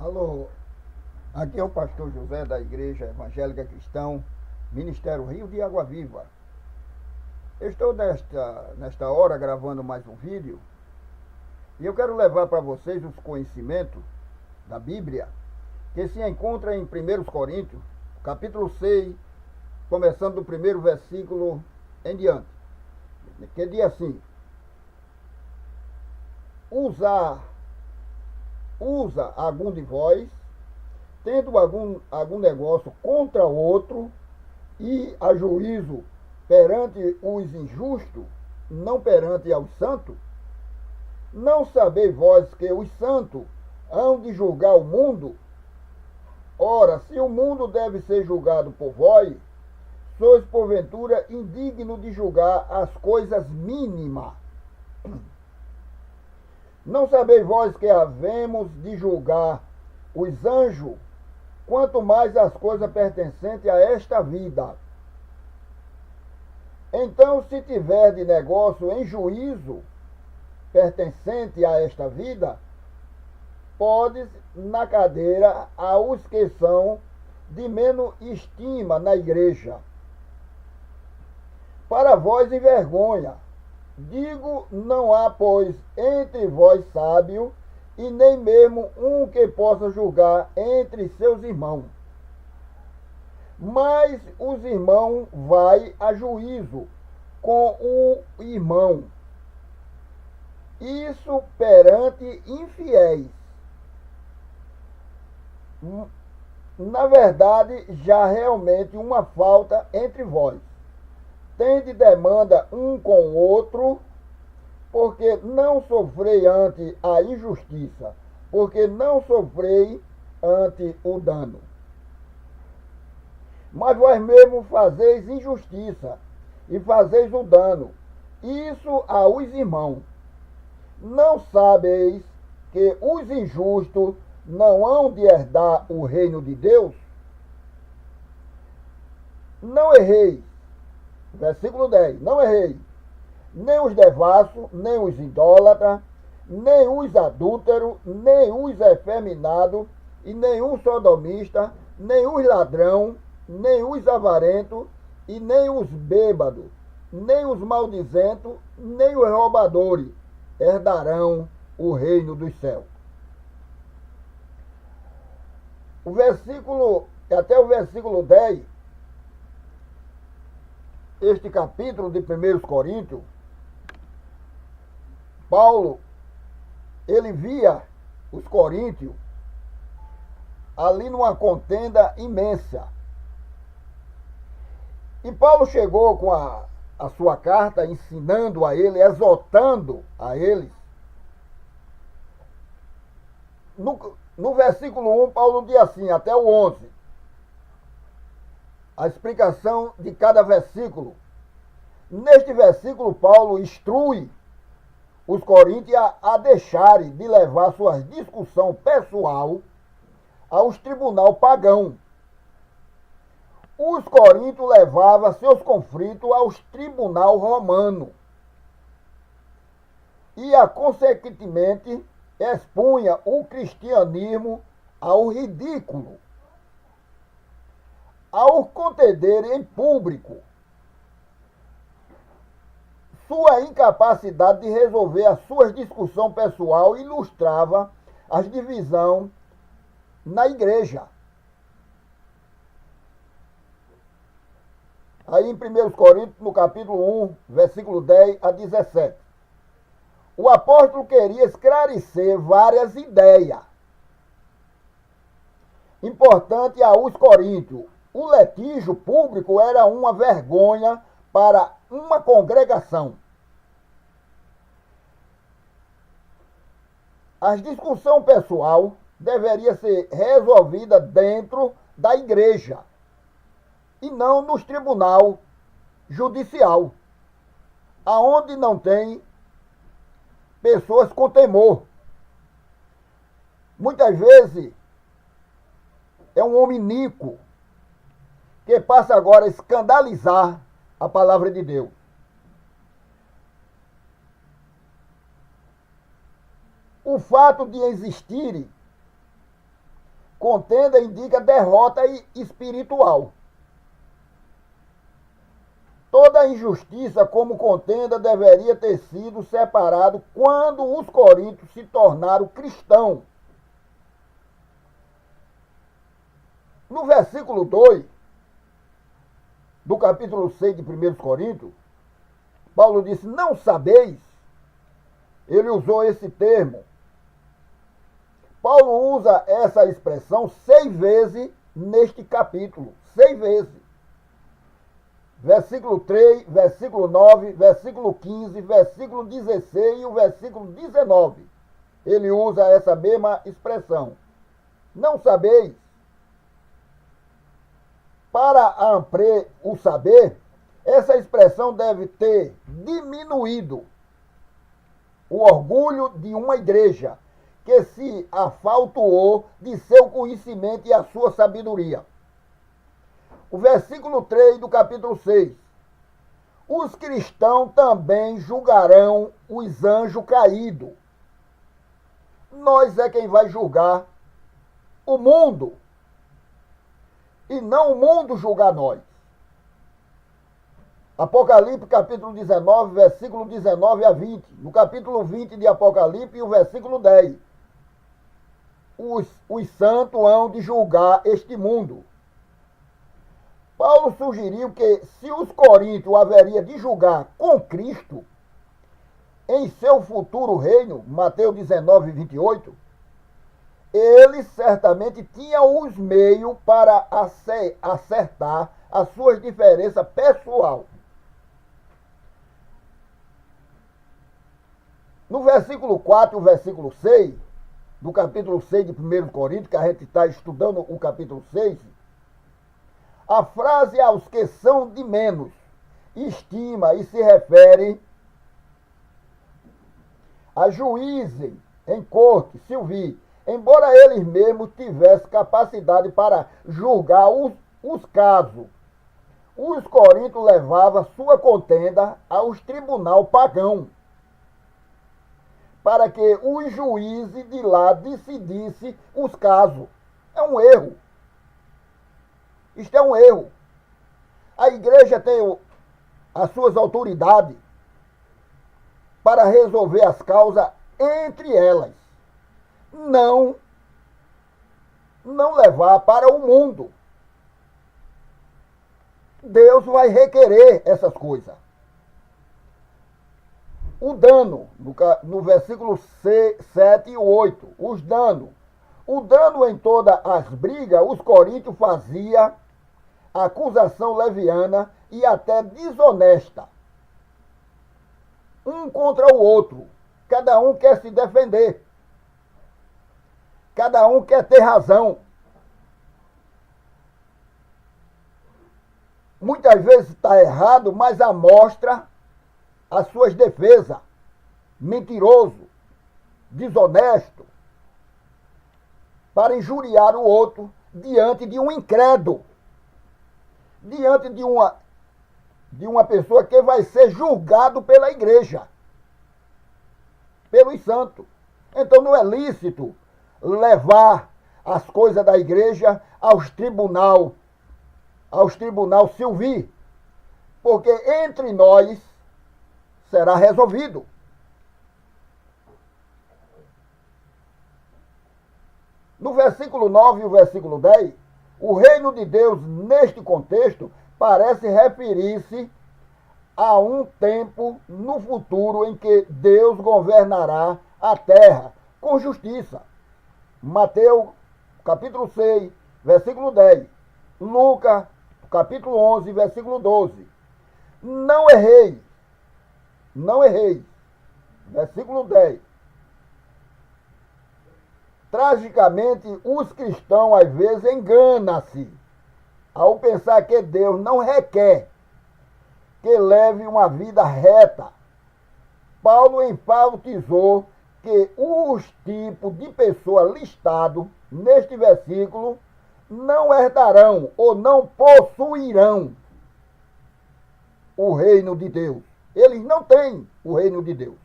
Alô, aqui é o pastor José da Igreja Evangélica Cristão, Ministério Rio de Água Viva. Eu estou nesta hora gravando mais um vídeo e eu quero levar para vocês os conhecimentos da Bíblia que se encontra em 1 Coríntios, capítulo 6, começando do primeiro versículo em diante, que diz assim: usa algum de vós, tendo algum negócio contra outro, e a juízo perante os injustos, não perante aos santos? Não sabeis vós que os santos hão de julgar o mundo? Ora, se o mundo deve ser julgado por vós, sois porventura indigno de julgar as coisas mínimas. Não sabeis vós que havemos de julgar os anjos, quanto mais as coisas pertencentes a esta vida? Então, se tiver de negócio em juízo pertencente a esta vida, podes na cadeira aos que são de menos estima na igreja. Para vós envergonha. Digo, não há, pois, entre vós sábio, e nem mesmo um que possa julgar entre seus irmãos. Mas os irmãos vai a juízo com o irmão. Isso perante infiéis. Na verdade, já realmente uma falta entre vós. Tende demanda um com o outro, porque não sofrei ante a injustiça, porque não sofrei ante o dano. Mas vós mesmo fazeis injustiça, e fazeis o dano, isso aos irmãos. Não sabeis que os injustos não hão de herdar o reino de Deus? Não errei. Versículo 10. Não errei. Nem os devassos, nem os idólatras, nem os adúlteros, nem os efeminados, e nenhum sodomista, nem os ladrão, nem os avarentos, e nem os bêbados, nem os maldizentos, nem os roubadores herdarão o reino dos céus. Até o versículo 10, este capítulo de 1 Coríntios, Paulo, ele via os coríntios ali numa contenda imensa. E Paulo chegou com a sua carta ensinando a ele, exortando a eles. No versículo 1, Paulo diz assim, até o 11, a explicação de cada versículo. Neste versículo, Paulo instrui os coríntios a deixarem de levar suas discussões pessoal aos tribunal pagão. Os coríntios levavam seus conflitos aos tribunal romano e, consequentemente, expunha o cristianismo ao ridículo. Ao contender em público sua incapacidade de resolver as suas discussões pessoais, ilustrava as divisões na igreja. Aí em 1 Coríntios, no capítulo 1, versículo 10 a 17. O apóstolo queria esclarecer várias ideias importantes aos coríntios. O litígio público era uma vergonha para uma congregação. As discussões pessoal deveriam ser resolvidas dentro da igreja e não nos tribunal judicial, aonde não tem pessoas com temor. Muitas vezes é um homem iníquo que passa agora a escandalizar a palavra de Deus. O fato de existirem Contenda indica derrota espiritual. Toda injustiça como contenda deveria ter sido separado quando os coríntios se tornaram cristãos. No versículo 2 do capítulo 6 de 1 Coríntios, Paulo disse, não sabeis? Ele usou esse termo. Paulo usa essa expressão 6 vezes neste capítulo. 6 vezes. Versículo 3, versículo 9, versículo 15, versículo 16 e o versículo 19. Ele usa essa mesma expressão. Não sabeis? Para ampre o saber, essa expressão deve ter diminuído o orgulho de uma igreja que se afaltuou de seu conhecimento e a sua sabedoria. O versículo 3 do capítulo 6. Os cristãos também julgarão os anjos caídos. Nós é quem vai julgar o mundo. E não o mundo julgar nós. Apocalipse capítulo 19, versículo 19 a 20. No capítulo 20 de Apocalipse, o versículo 10. Os santos hão de julgar este mundo. Paulo sugeriu que se os coríntios haveria de julgar com Cristo em seu futuro reino, Mateus 19, 28, ele certamente tinha os meios para acertar as suas diferenças pessoais. No versículo 4 e o versículo 6, do capítulo 6 de 1 Coríntios, que a gente está estudando o capítulo 6, a frase aos que são de menos estima e se refere a juízes em corte, Silvi, embora eles mesmos tivessem capacidade para julgar os casos. Os coríntios levavam sua contenda aos tribunal pagão, para que os juízes de lá decidissem os casos. É um erro. Isto é um erro. A igreja tem as suas autoridades para resolver as causas entre elas. Não levar para o mundo. Deus vai requerer essas coisas. O dano, no versículo 7 e 8, os danos. O dano em todas as brigas, os coríntios faziam acusação leviana e até desonesta. Um contra o outro. Cada um quer se defender. Cada um quer ter razão. Muitas vezes está errado, mas amostra as suas defesas. Mentiroso, desonesto, para injuriar o outro diante de um incrédulo. Diante de uma pessoa que vai ser julgado pela igreja, pelos santos. Então não é lícito levar as coisas da igreja aos tribunal Silvi, porque entre nós será resolvido. No versículo 9 e o versículo 10, o reino de Deus, neste contexto, parece referir-se a um tempo no futuro em que Deus governará a terra com justiça. Mateus, capítulo 6, versículo 10. Lucas, capítulo 11, versículo 12. Não errei. Versículo 10. Tragicamente, os cristãos às vezes enganam-se ao pensar que Deus não requer que leve uma vida reta. Paulo enfatizou que os tipos de pessoas listados neste versículo não herdarão ou não possuirão o reino de Deus. Eles não têm o reino de Deus.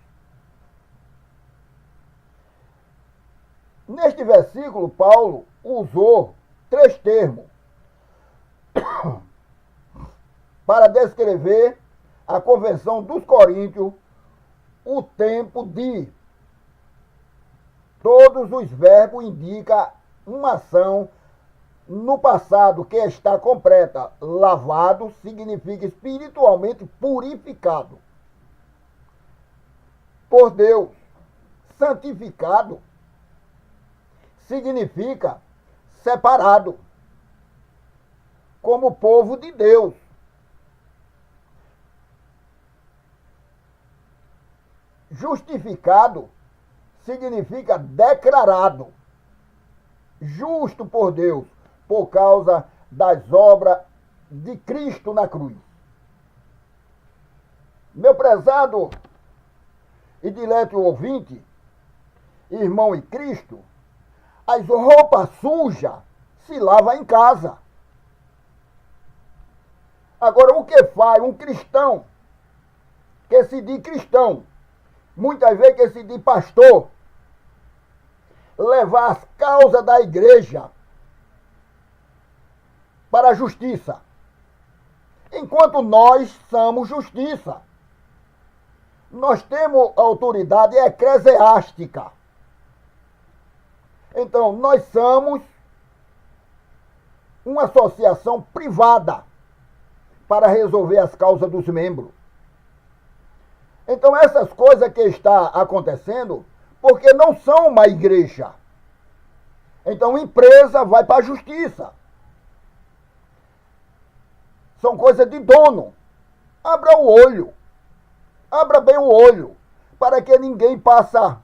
Neste versículo, Paulo usou 3 termos para descrever a convenção dos coríntios, o tempo de. Todos os verbos indicam uma ação no passado que está completa. Lavado significa espiritualmente purificado por Deus. Santificado significa separado como povo de Deus. Justificado significa declarado justo por Deus, por causa das obras de Cristo na cruz. Meu prezado e dileto ouvinte, irmão em Cristo, as roupas sujas se lavam em casa. Agora, o que faz um cristão, que se diz cristão, muitas vezes que se diz pastor, levar as causas da igreja para a justiça, enquanto nós somos justiça. Nós temos autoridade eclesiástica. Então, nós somos uma associação privada para resolver as causas dos membros. Então, essas coisas que estão acontecendo, porque não são uma igreja. Então, empresa vai para a justiça. São coisas de dono. Abra o olho. Abra bem o olho, para que ninguém possa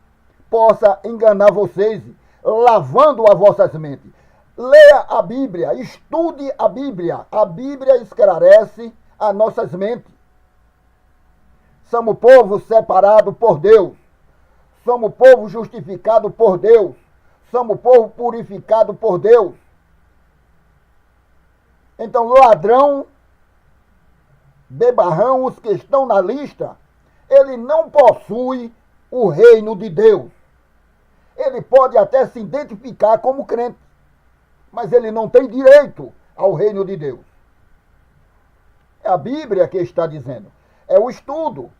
enganar vocês, lavando as vossas mentes. Leia a Bíblia, estude a Bíblia. A Bíblia esclarece as nossas mentes. Somos povo separado por Deus. Somos povo justificado por Deus. Somos povo purificado por Deus. Então, ladrão, bebarrão, os que estão na lista, ele não possui o reino de Deus. Ele pode até se identificar como crente, mas ele não tem direito ao reino de Deus. É a Bíblia que está dizendo. É o estudo.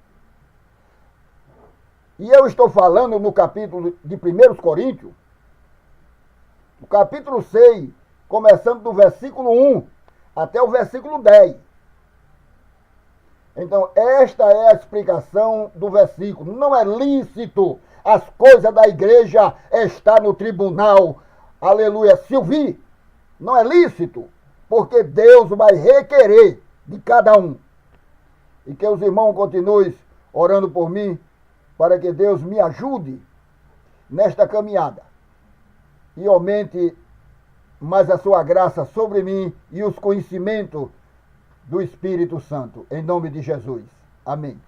E eu estou falando no capítulo de 1 Coríntios, no capítulo 6, começando do versículo 1 até o versículo 10. Então, esta é a explicação do versículo. Não é lícito as coisas da igreja estar no tribunal, aleluia, se ouvir. Não é lícito, porque Deus vai requerer de cada um. E que os irmãos continuem orando por mim, para que Deus me ajude nesta caminhada. E aumente mais a sua graça sobre mim e os conhecimentos do Espírito Santo, em nome de Jesus. Amém.